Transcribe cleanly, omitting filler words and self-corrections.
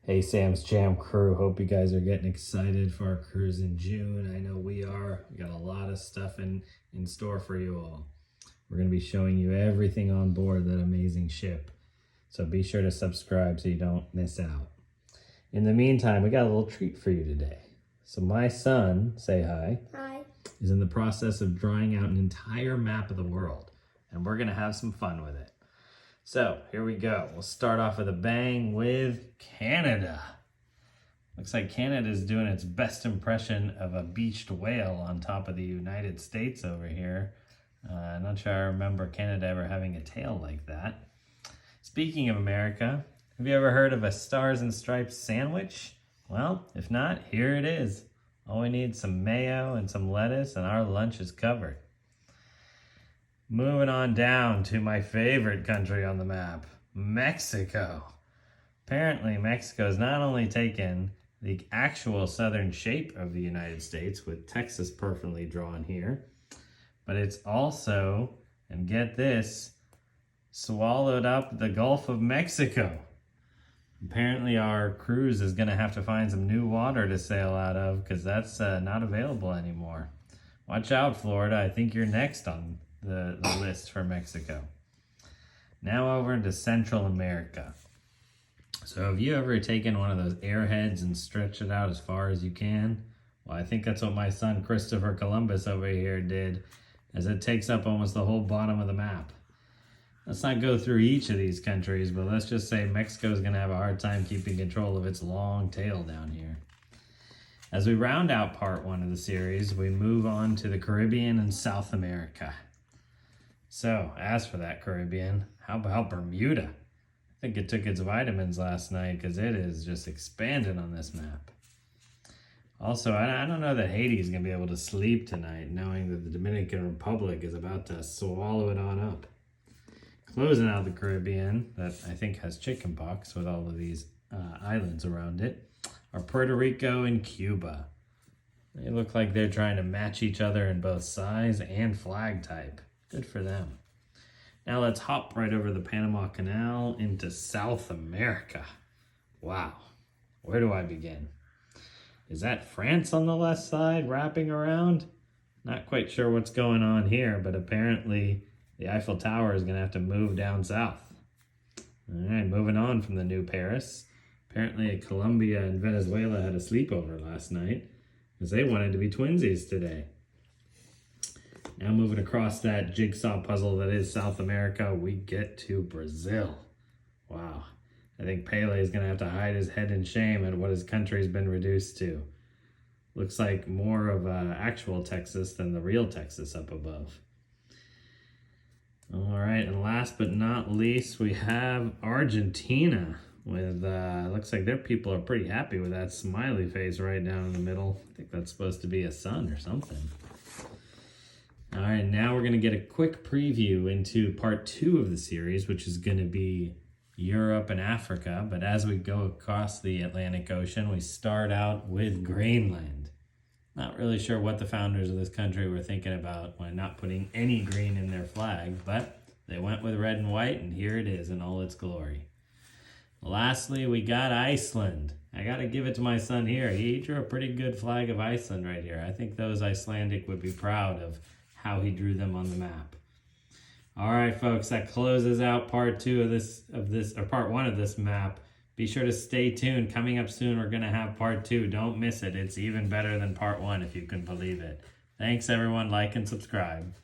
Hey, Sam's Jam crew. Hope you guys are getting excited for our cruise in June. I know we are. We got a lot of stuff in store for you all. We're going to be showing you everything on board that amazing ship. So be sure to subscribe so you don't miss out. In the meantime, we got a little treat for you today. So my son, say hi. Hi. Is in the process of drawing out an entire map of the world. And we're going to have some fun with it. So here we go. We'll start off with a bang with Canada. Looks like Canada is doing its best impression of a beached whale on top of the United States over here. I'm not sure I remember Canada ever having a tail like that. Speaking of America, have you ever heard of a Stars and Stripes sandwich? Well, if not, here it is. All we need is some mayo and some lettuce and our lunch is covered. Moving on down to my favorite country on the map, Mexico. Apparently, Mexico has not only taken the actual southern shape of the United States, with Texas perfectly drawn here, but it's also, and get this, swallowed up the Gulf of Mexico. Apparently, our cruise is going to have to find some new water to sail out of because that's not available anymore. Watch out, Florida. I think you're next on the list for Mexico. Now over to Central America. So have you ever taken one of those airheads and stretched it out as far as you can? Well, I think that's what my son Christopher Columbus over here did, as it takes up almost the whole bottom of the map. Let's not go through each of these countries, but let's just say Mexico is going to have a hard time keeping control of its long tail down here. As we round out part one of the series, we move on to the Caribbean and South America. So, as for that Caribbean, how about Bermuda? I think it took its vitamins last night because it is just expanded on this map. Also, I don't know that Haiti is going to be able to sleep tonight knowing that the Dominican Republic is about to swallow it on up. Closing out the Caribbean, that I think has chickenpox with all of these islands around it, are Puerto Rico and Cuba. They look like they're trying to match each other in both size and flag type. Good for them. Now let's hop right over the Panama Canal into South America. Wow, where do I begin? Is that France on the left side wrapping around? Not quite sure what's going on here, but apparently the Eiffel Tower is going to have to move down south. All right, moving on from the new Paris. Apparently Colombia and Venezuela had a sleepover last night because they wanted to be twinsies today. Now moving across that jigsaw puzzle that is South America, we get to Brazil. Wow. I think Pele is going to have to hide his head in shame at what his country's been reduced to. Looks like more of actual Texas than the real Texas up above. All right, and last but not least, we have Argentina with, looks like their people are pretty happy with that smiley face right down in the middle. I think that's supposed to be a sun or something. All right, now we're going to get a quick preview into part 2 of the series, which is going to be Europe and Africa. But as we go across the Atlantic Ocean, we start out with Greenland. Not really sure what the founders of this country were thinking about when not putting any green in their flag, but they went with red and white, and here it is in all its glory. Lastly, we got Iceland. I got to give it to my son here. He drew a pretty good flag of Iceland right here. I think those Icelandic would be proud of how he drew them on the map. All right, folks, that closes out part 2 or part 1 of this map. Be sure to stay tuned. Coming up soon, we're going to have part 2. Don't miss it. It's even better than part 1, if you can believe it. Thanks, everyone. Like and subscribe.